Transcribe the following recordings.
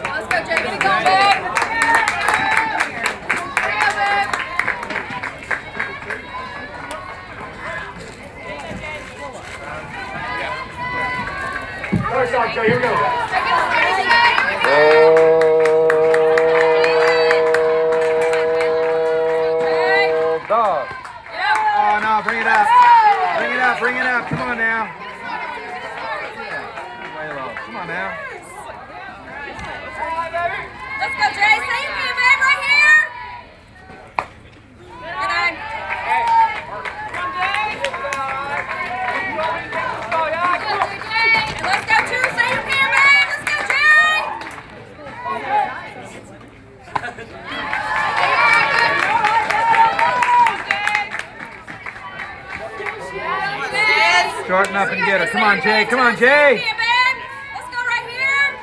Let's go, Jay. Get it going, babe. First shot, Joe. Here we go. Dog. Oh no, bring it up. Bring it up, bring it up. Come on now. Way low. Come on now. Let's go, Jay. Say you can, babe, right here. Good on. Let's go, two. Say you can, babe. Let's go, Jay. Shorten up and get her. Come on, Jay. Come on, Jay. Let's go right here.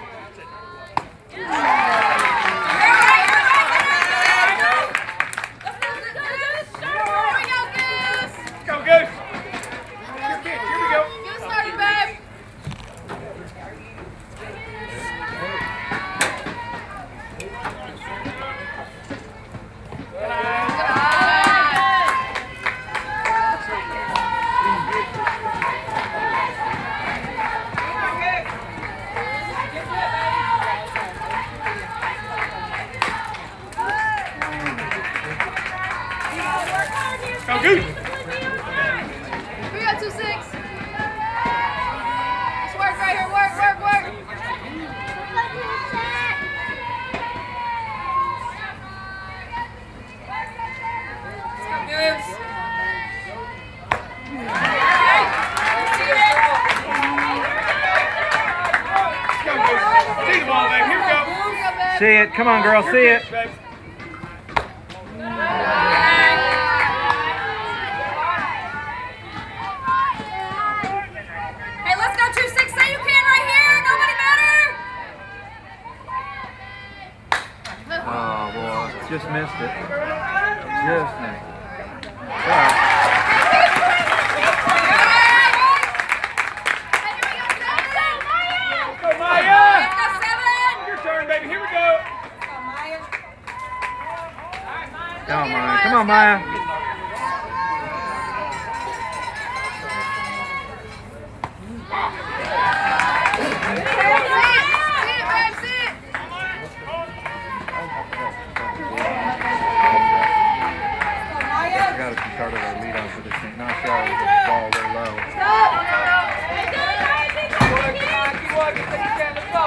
Go, Goose. Here we go. Get started, babe. Go, Goose. We got 2-6. Let's work right here. Work, work, work. Let's go, Goose. Go, Goose. See the ball, babe. Here we go. See it. Come on, girl. See it. Babe. Hey, let's go 2-6. Say you can right here. Nobody matter. Oh, boy. Just missed it. Just missed it. Sorry. Go, Maya. Let's go 7. Your turn, baby. Here we go. Come on, Maya. Come on, Maya. I got to start our lead off with this thing. Not sure I was ball way low. Keep walking. Take your time. Let's go.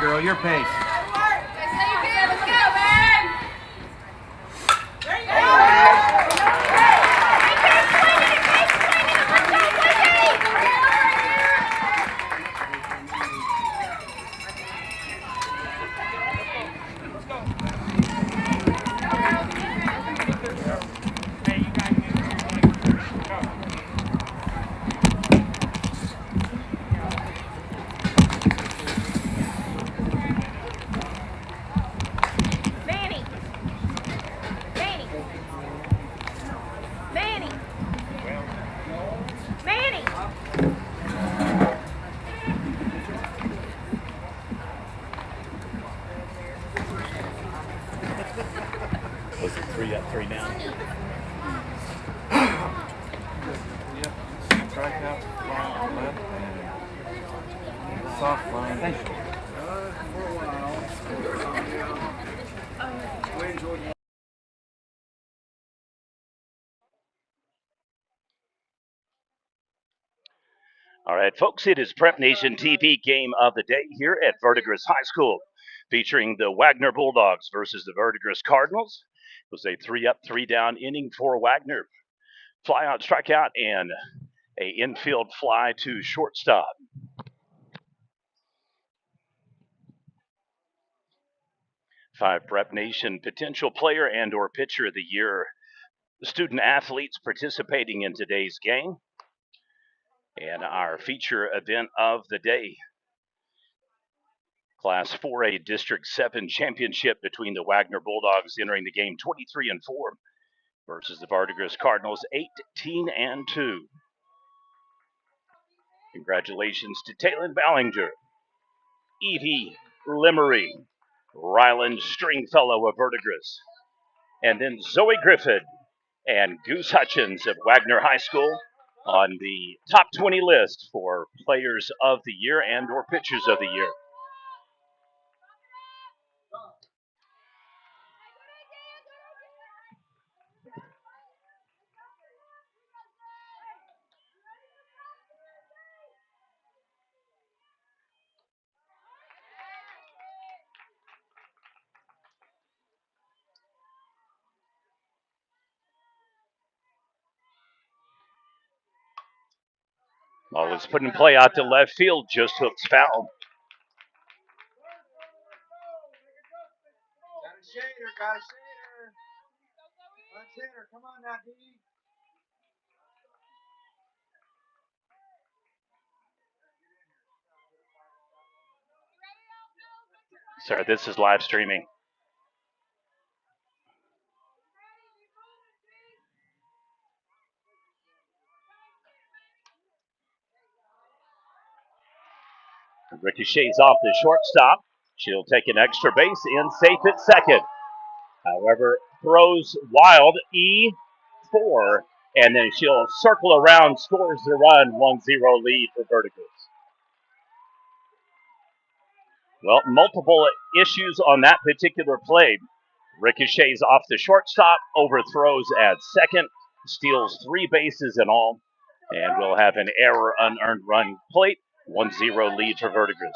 Girl, your pace. Was it 3 up, 3 down? Yep. Strikeout, line, left, and soft line. Thank you. All right, folks, it is Prep Nation TV game of the day here at Verdigris High School, featuring the Wagoner Bulldogs versus the Verdigris Cardinals. It was a 3-up, 3-down inning for Wagoner. Fly out, strikeout, and a infield fly to shortstop. Five Prep Nation potential player and or pitcher of the year student athletes participating in today's game. And our feature event of the day, Class 4A District 7 championship between the Wagoner Bulldogs entering the game 23-4 versus the Verdigris Cardinals 18-2. Congratulations to Taylor Ballinger, Evie Limery, Ryland Stringfellow of Verdigris, and then Zoe Griffith and Goose Hutchins of Wagoner High School on the top 20 list for players of the year and or pitchers of the year. Ball is put in play out to left field, just hooks foul. Got a shader. Let's hit her. Come on now, D. Sorry, this is live streaming. Ricochets off the shortstop. She'll take an extra base in safe at second. However, throws wild E4, and then she'll circle around, scores the run, 1-0 lead for Verdigris. Well, multiple issues on that particular play. Ricochets off the shortstop, overthrows at second, steals 3 bases in all, and we'll have an error unearned run plate. 1-0 lead for Verdigris.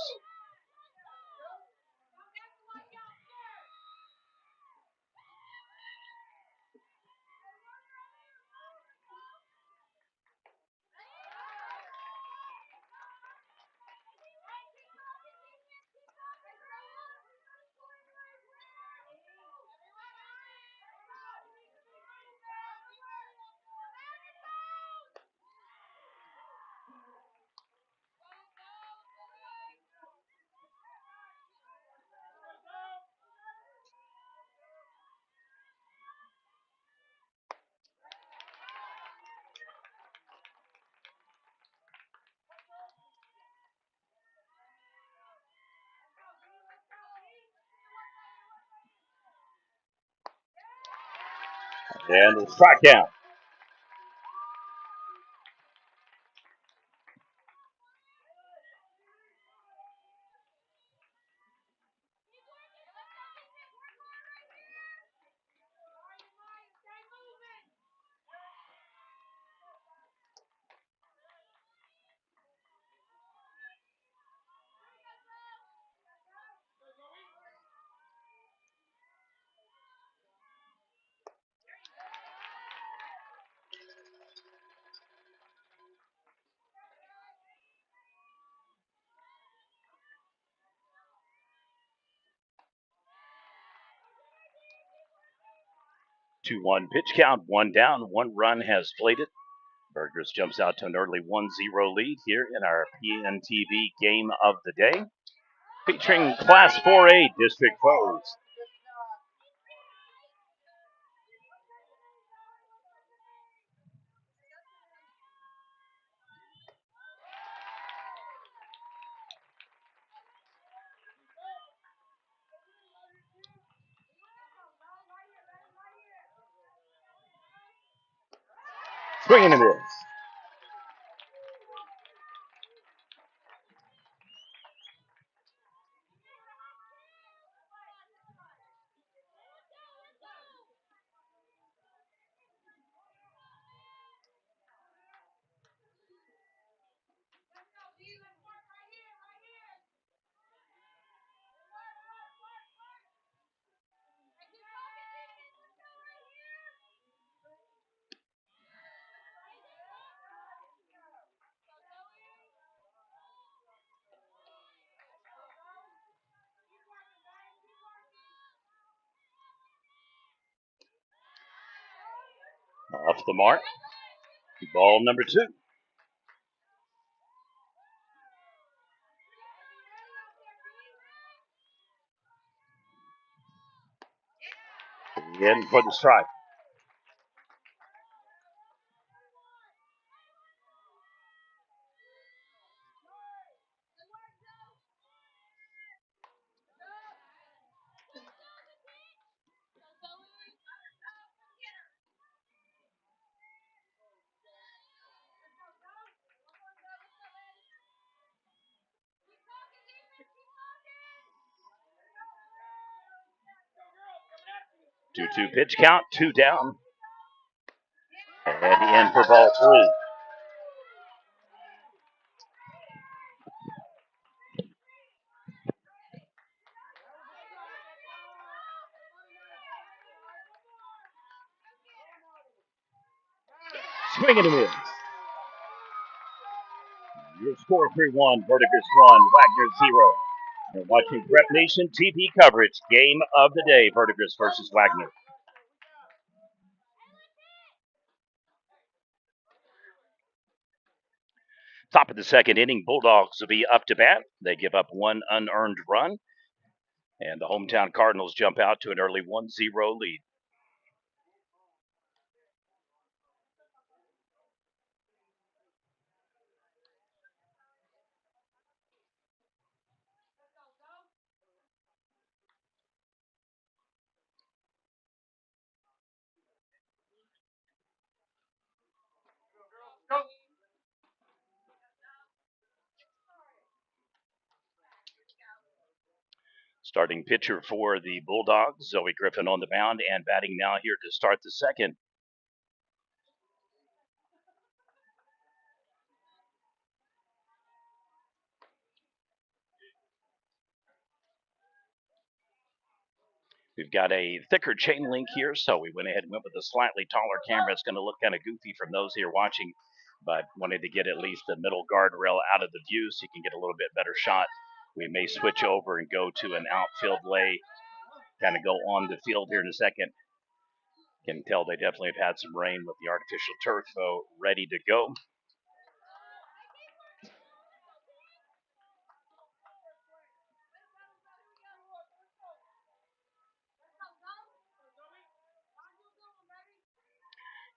And the strike down. Two-one pitch count, one down, 1 run has plated. Verdigris jumps out to an early 1-0 lead here in our PNTV game of the day, featuring Class 4A district foes. Swing and a miss. off the mark. Ball number 2. In for the strike. Two pitch count, 2 down. And in for ball 3. Swing and a miss. Your score 3-1, Verdigris 1, Wagoner 0. You're watching Prep Nation TV coverage. Game of the day, Verdigris versus Wagoner. Top of the second inning, Bulldogs will be up to bat. They give up 1 unearned run, and the hometown Cardinals jump out to an early 1-0 lead. Starting pitcher for the Bulldogs, Zoe Griffin on the mound and batting now here to start the second. We've got a thicker chain link here, so we went ahead and went with a slightly taller camera. It's going to look kind of goofy from those here watching, but wanted to get at least the middle guardrail out of the view so you can get a little bit better shot. We may switch over and go to an outfield lay, kind of go on the field here in a second. Can tell they definitely have had some rain with the artificial turf, though, ready to go.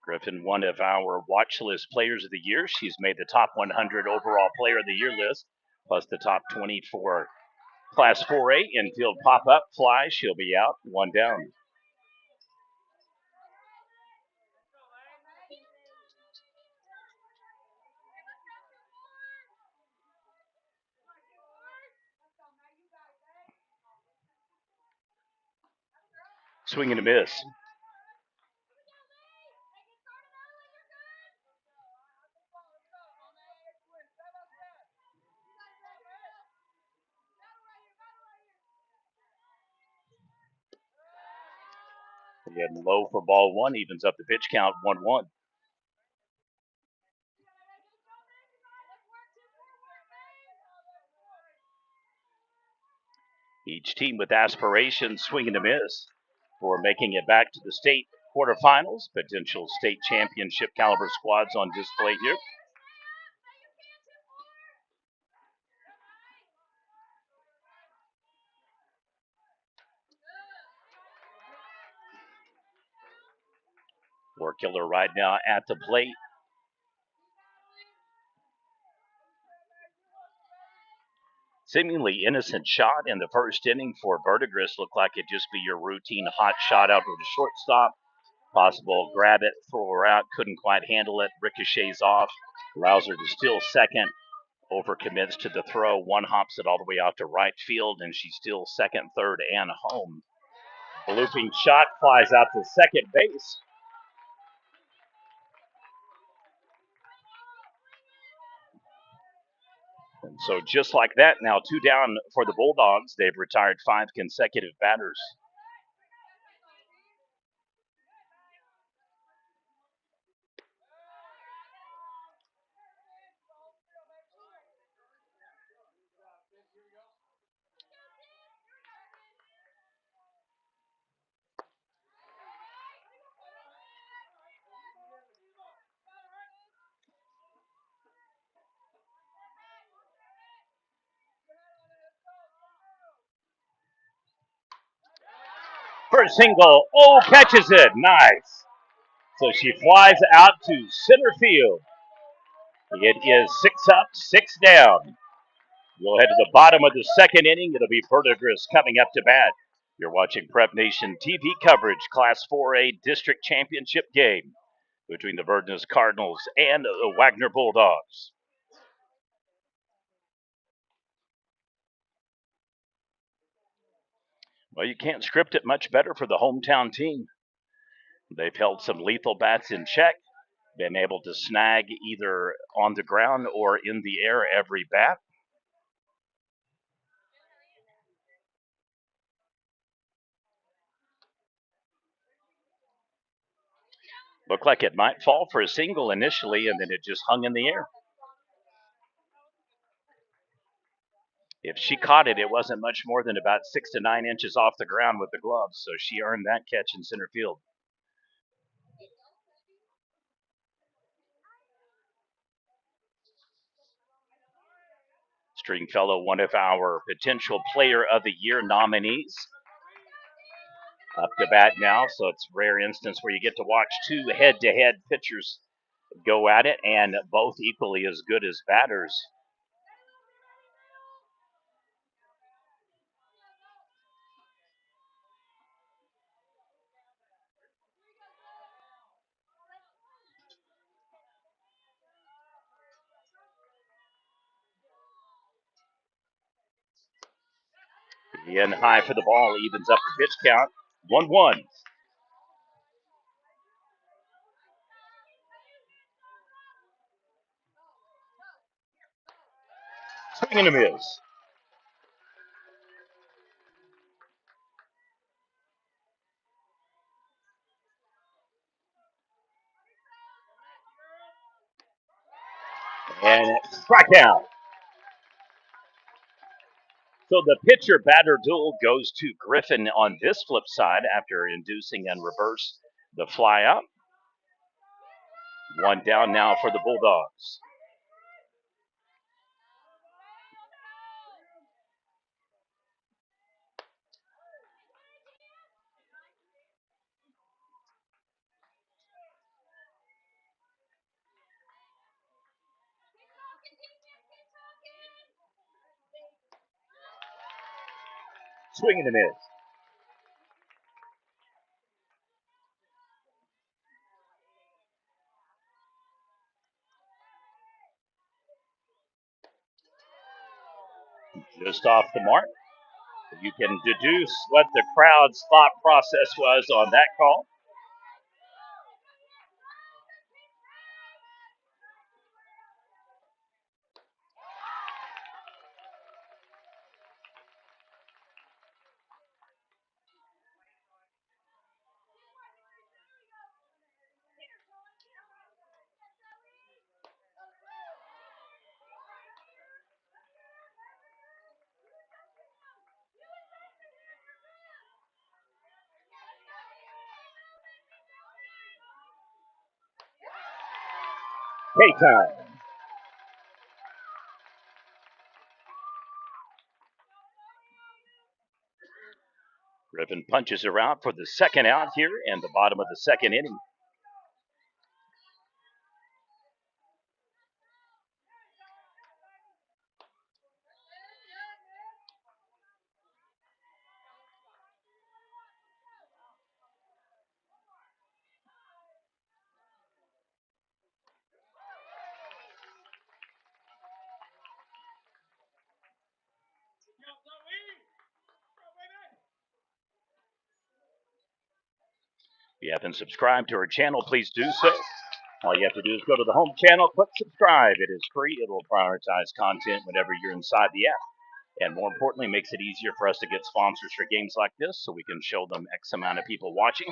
Griffin, one of our watch list players of the year. She's made the top 100 overall player of the year list, plus the top 20 for Class 4A. Infield pop-up fly. She'll be out. 1 down. Swing and a miss. Again, low for ball 1, evens up the pitch count 1-1. Each team with aspirations, swing and a miss for making it back to the state quarterfinals. Potential state championship caliber squads on display here. War Killer right now at the plate. Seemingly innocent shot in the first inning for Verdigris. Looked like it'd just be your routine hot shot out to the shortstop. Possible grab it, throw her out. Couldn't quite handle it. Ricochets off. Allows her to steal second. Overcommits to the throw. One hops it all the way out to right field, and she's still second, third, and home. A looping shot flies out to second base. And so just like that, now 2 down for the Bulldogs. They've retired 5 consecutive batters. for a single. Oh, catches it. Nice. So she flies out to center field. It is 6 up, 6 down. We'll head to the bottom of the second inning. It'll be Verdigris coming up to bat. You're watching Prep Nation TV coverage, Class 4A District Championship game between the Verdigris Cardinals and the Wagoner Bulldogs. Well, you can't script it much better for the hometown team. They've held some lethal bats in check, been able to snag either on the ground or in the air every bat. Looked like it might fall for a single initially, and then it just hung in the air. If she caught it, it wasn't much more than about 6 to 9 inches off the ground with the gloves, so she earned that catch in center field. Stringfellow, one of our potential Player of the Year nominees, up to bat now, so it's a rare instance where you get to watch two head-to-head pitchers go at it, and both equally as good as batters. In high for the ball, evens up the pitch count, 1-1. Swing and a miss. And strike out. So the pitcher batter duel goes to Griffin on this flip side after inducing and reverse the fly out. One down now for the Bulldogs. Swing and a miss. Just off the mark. You can deduce what the crowd's thought process was on that call. Hey time. Griffin punches her out for the second out here and the bottom of the second inning. If you haven't subscribed to our channel, please do so. All you have to do is go to the home channel, click subscribe. It is free. It will prioritize content whenever you're inside the app. And more importantly, makes it easier for us to get sponsors for games like this so we can show them X amount of people watching.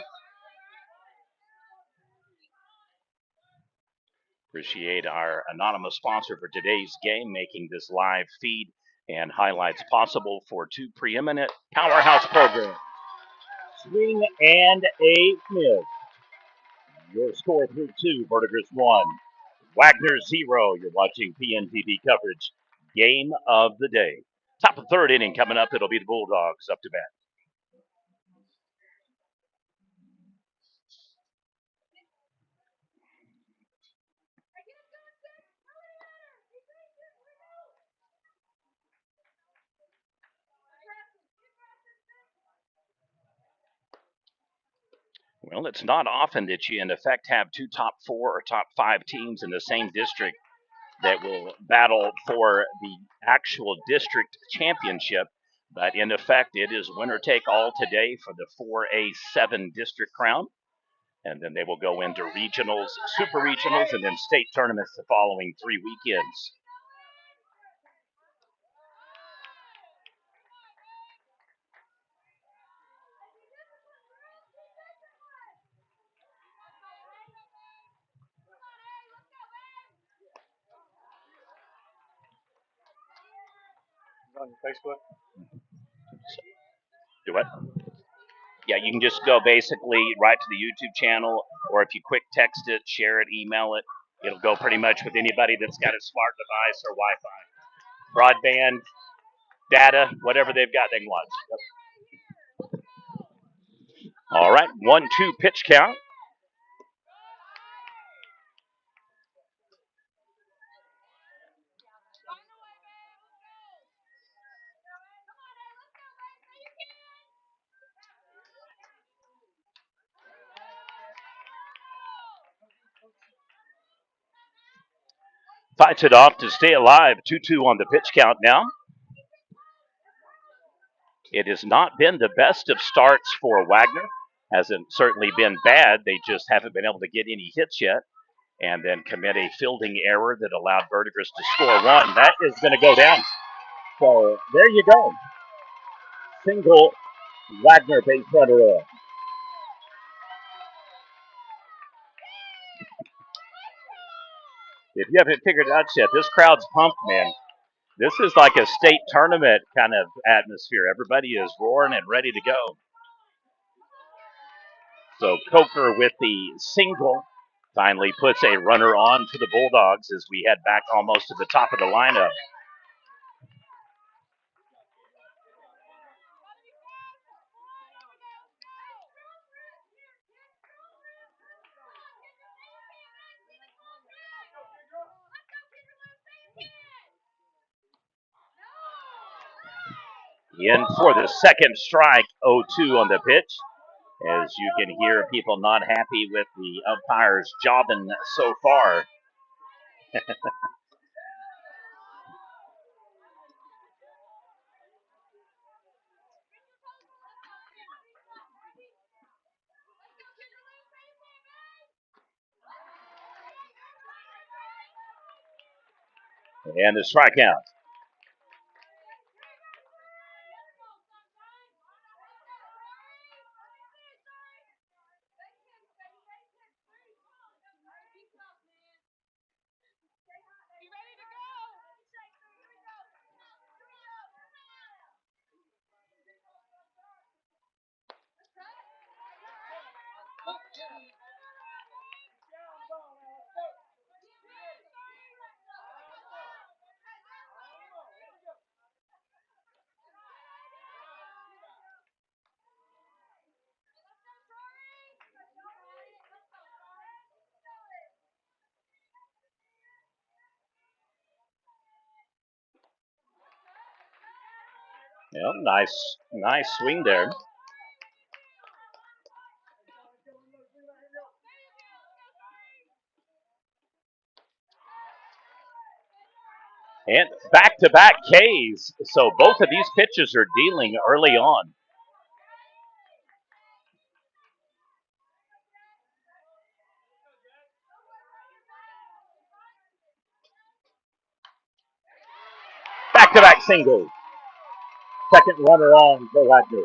Appreciate our anonymous sponsor for today's game, making this live feed and highlights possible for two preeminent powerhouse programs. Swing and a miss. Your score through 2, Verdigris 1, Wagoner 0. You're watching PNTV coverage. Game of the day. Top of third inning coming up. It'll be the Bulldogs up to bat. Well, it's not often that you, in effect, have two top 4 or top 5 teams in the same district that will battle for the actual district championship. But in effect, it is winner take all today for the 4A7 district crown. And then they will go into regionals, super regionals, and then state tournaments the following 3 weekends. On Facebook. Do what? Yeah, you can just go basically right to the YouTube channel, or if you quick text it, share it, email it, it'll go pretty much with anybody that's got a smart device or Wi-Fi, broadband, data, whatever they've got, they can watch. Yep. All right, 1-2 pitch count. Fights it off to stay alive. 2-2 on the pitch count now. It has not been the best of starts for Wagoner. Hasn't certainly been bad. They just haven't been able to get any hits yet. And then commit a fielding error that allowed Verdigris to score 1. That is going to go down. So there you go. Single Wagoner base runner on. If you haven't figured it out yet, this crowd's pumped, man. This is like a state tournament kind of atmosphere. Everybody is roaring and ready to go. So Coker with the single finally puts a runner on for the Bulldogs as we head back almost to the top of the lineup. In for the second strike, 0-2 on the pitch. As you can hear, people not happy with the umpire's jobbing so far. And the strikeout. Yeah, nice swing there. And back-to-back Ks. So both of these pitches are dealing early on. Back-to-back singles. Second runner on for Wagoner.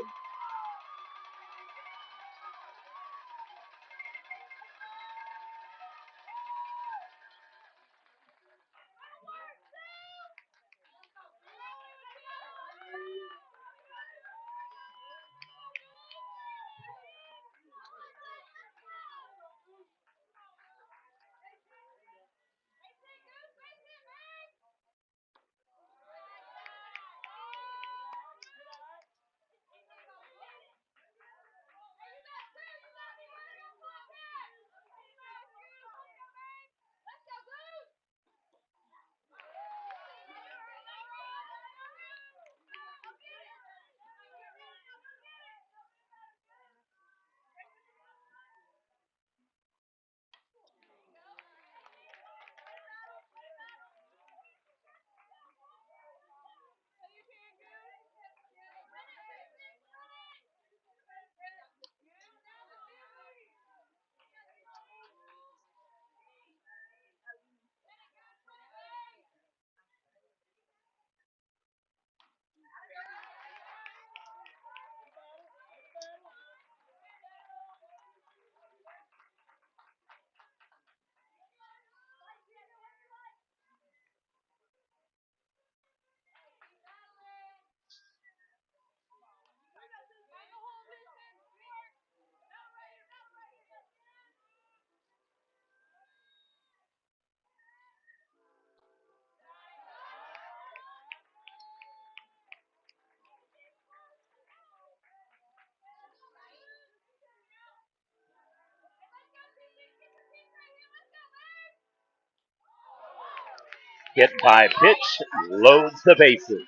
Hit by pitch, loads the bases.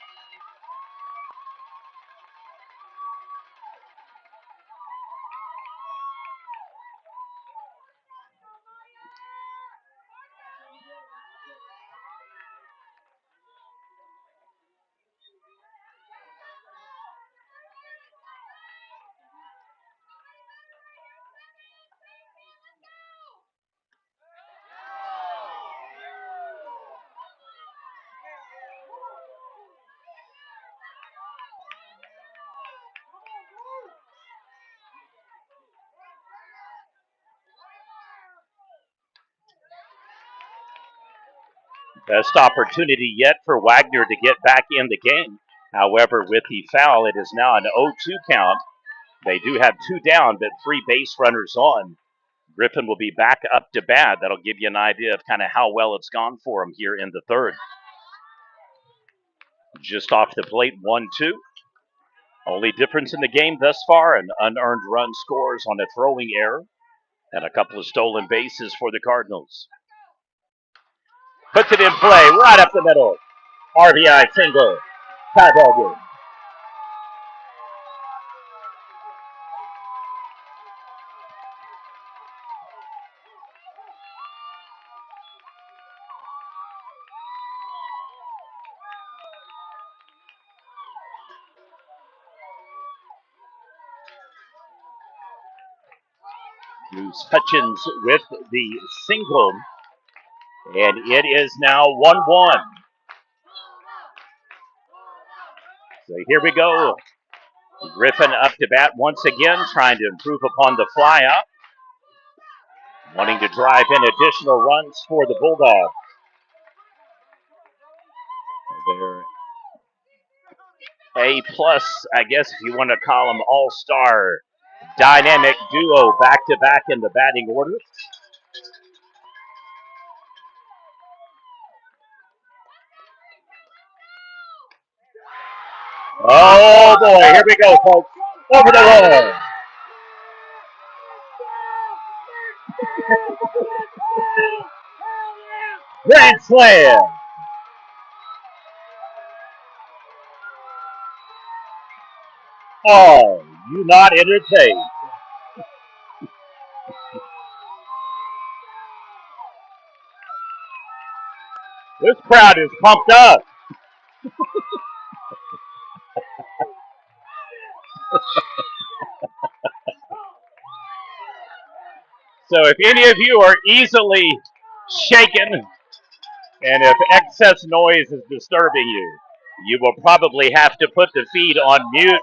Best opportunity yet for Wagoner to get back in the game. However, with the foul, it is now an 0-2 count. They do have 2 down, but 3 base runners on. Griffin will be back up to bat. That'll give you an idea of kind of how well it's gone for him here in the third. Just off the plate, 1-2. Only difference in the game thus far, an unearned run scores on a throwing error and a couple of stolen bases for the Cardinals. Puts it in play right up the middle. RBI single. Tie ball game. Bruce Hutchins with the single, and it is now 1-1. So here we go. Griffin up to bat once again, trying to improve upon the flyout, wanting to drive in additional runs for the Bulldogs. They're A plus, I guess if you want to call them all-star dynamic duo back-to-back in the batting order. Oh boy, here we go, folks. Over the wall. Grand slam. Oh, you not entertained. This crowd is pumped up. So if any of you are easily shaken and if excess noise is disturbing you, you will probably have to put the feed on mute.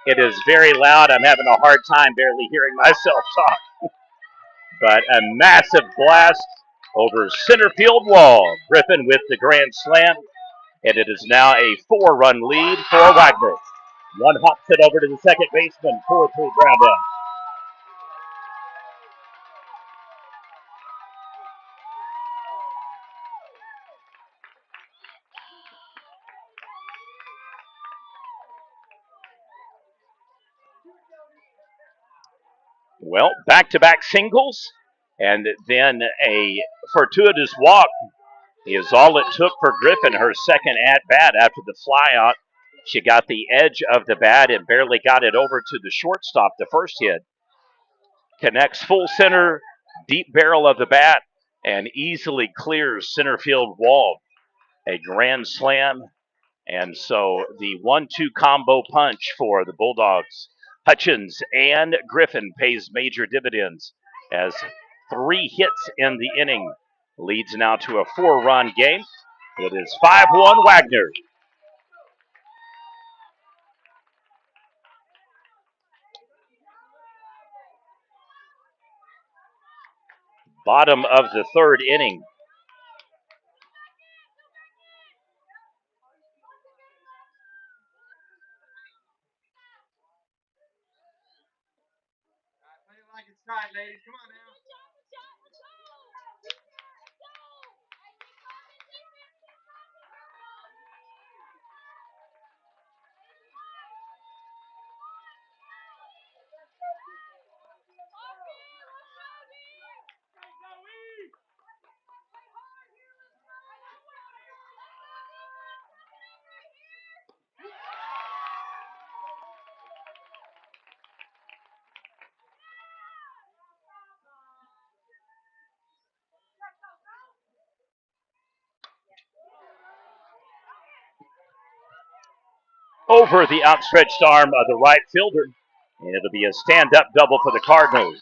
It is very loud. I'm having a hard time barely hearing myself talk. But a massive blast over center field wall. Griffin with the grand slam. And it is now a 4-run lead for Wagoner. One hops it over to the second baseman. 4-3 ground out. Well, back-to-back singles, and then a fortuitous walk is all it took for Griffin, her second at-bat after the flyout. She got the edge of the bat and barely got it over to the shortstop, the first hit. Connects full center, deep barrel of the bat, and easily clears center field wall. A grand slam, and so the 1-2 combo punch for the Bulldogs. Hutchins and Griffin pays major dividends as 3 hits in the inning leads now to a 4-run game. It is 5-1 Wagoner. Bottom of the third inning. Like it's tight, ladies. Come on now. over the outstretched arm of the right fielder. And it'll be a stand-up double for the Cardinals.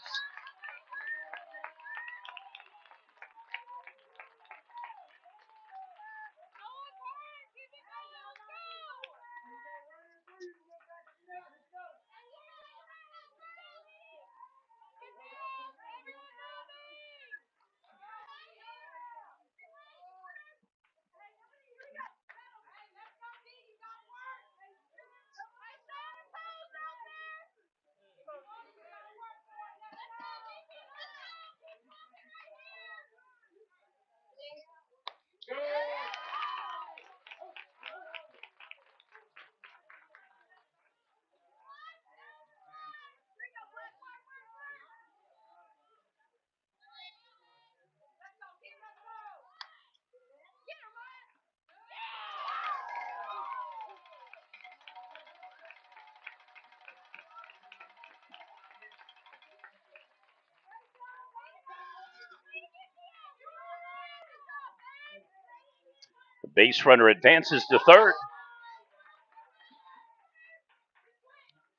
The base runner advances to third.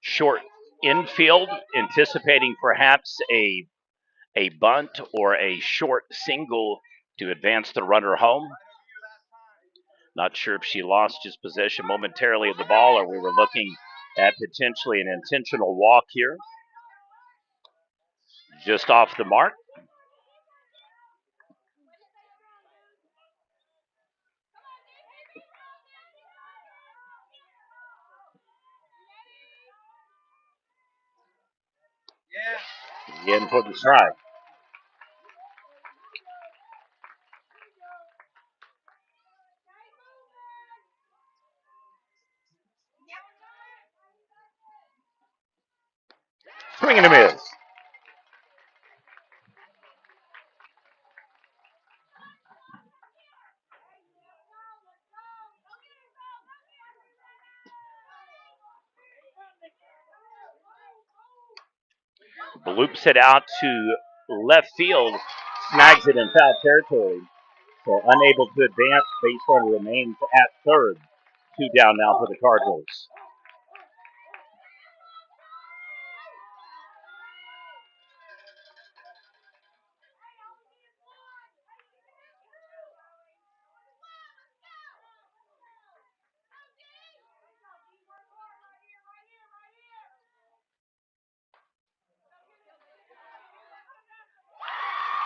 Short infield, anticipating perhaps a bunt or a short single to advance the runner home. Not sure if she lost his possession momentarily of the ball or we were looking at potentially an intentional walk here. Just off the mark. Again for the strike. Swing and a miss. Bloops it out to left field, snags it in foul territory. So unable to advance, base runner remains at third. Two down now for the Cardinals.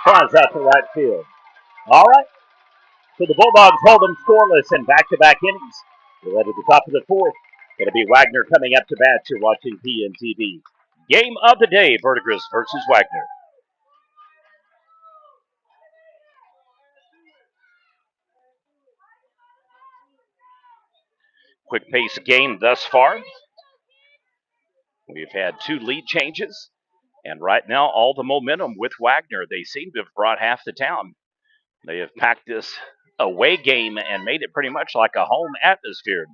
Flies out to right field. All right. So the Bulldogs hold them scoreless in back-to-back innings. We're at the top of the fourth. Going to be Wagoner coming up to bat. You're watching PNTV. Game of the day, Verdigris versus Wagoner. Quick pace game thus far. We've had two lead changes. And right now, all the momentum with Wagoner. They seem to have brought half the town. They have packed this away game and made it pretty much like a home atmosphere.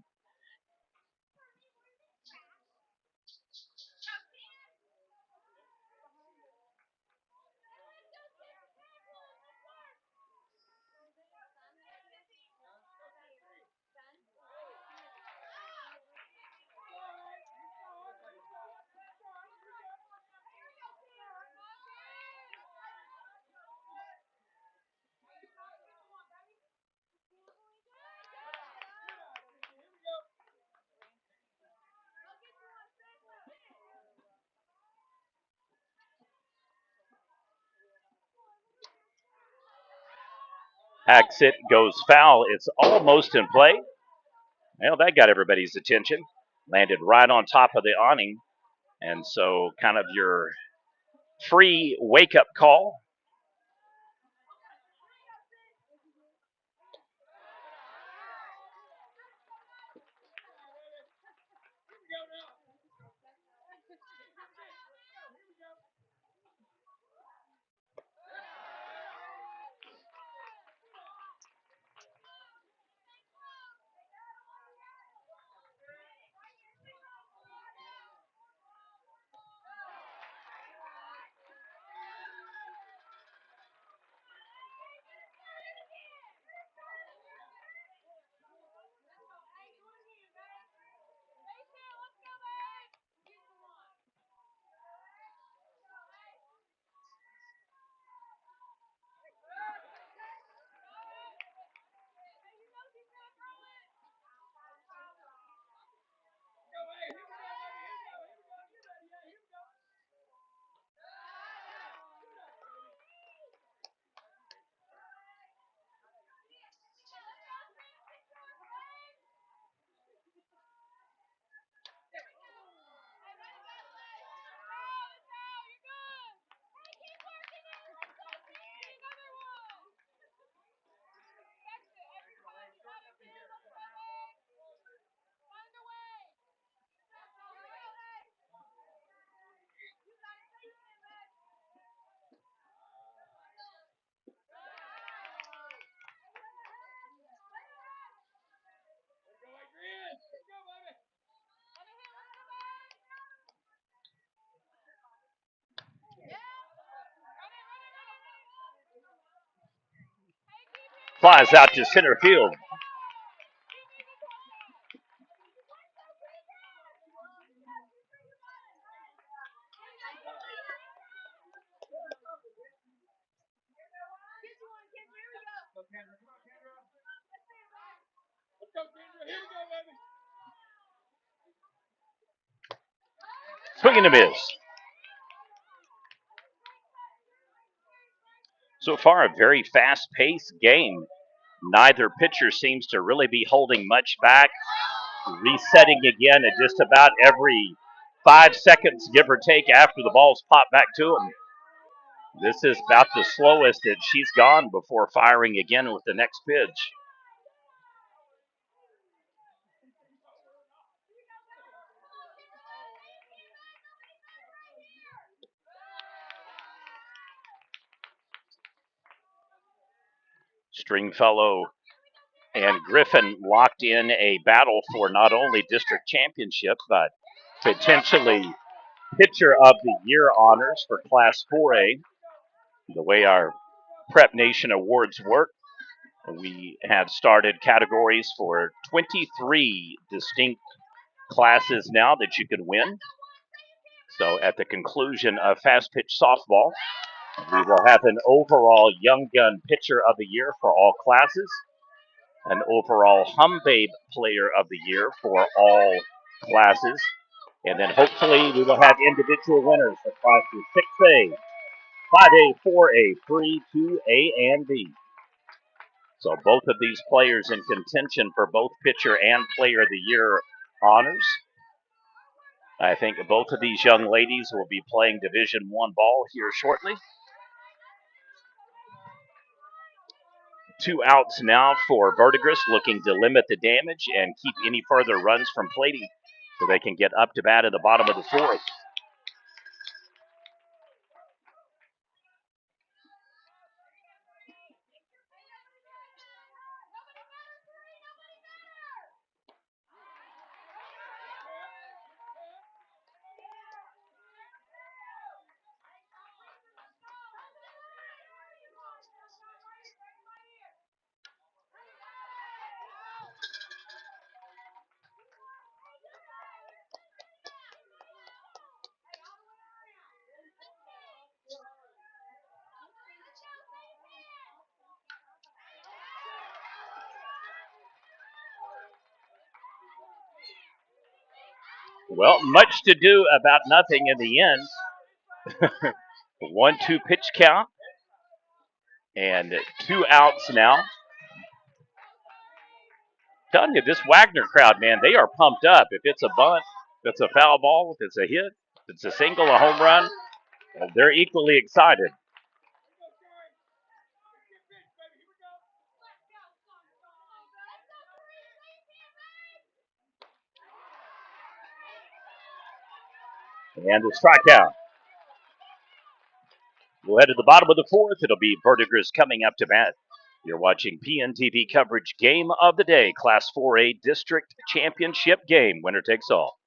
Hacks it, goes foul. It's almost in play. Well, that got everybody's attention. Landed right on top of the awning. And so, kind of your free wake up call. Flies out to center field. Swing and a miss. So far, a very fast-paced game. Neither pitcher seems to really be holding much back. Resetting again at just about every 5 seconds, give or take, after the ball's popped back to him. This is about the slowest that she's gone before firing again with the next pitch. Stringfellow and Griffin locked in a battle for not only district championship, but potentially pitcher of the year honors for Class 4A. The way our Prep Nation awards work, we have started categories for 23 distinct classes now that you can win. So at the conclusion of fast pitch softball, we will have an overall Young Gun Pitcher of the Year for all classes, an overall Hum Babe Player of the Year for all classes, and then hopefully we will have individual winners for classes 6A, 5A, 4A, 3, 2A, and B. So both of these players in contention for both Pitcher and Player of the Year honors. I think both of these young ladies will be playing Division I ball here shortly. 2 outs now for Verdigris, looking to limit the damage and keep any further runs from plating so they can get up to bat in the bottom of the 4th. Well, much to do about nothing in the end. 1-2 pitch count and 2 outs now. Telling you, this Wagoner crowd, man, they are pumped up. If it's a bunt, if it's a foul ball, if it's a hit, if it's a single, a home run, they're equally excited. And a strikeout. We'll head to the bottom of the 4th. It'll be Verdigris coming up to bat. You're watching PNTV coverage game of the day, Class 4A District Championship game. Winner takes all.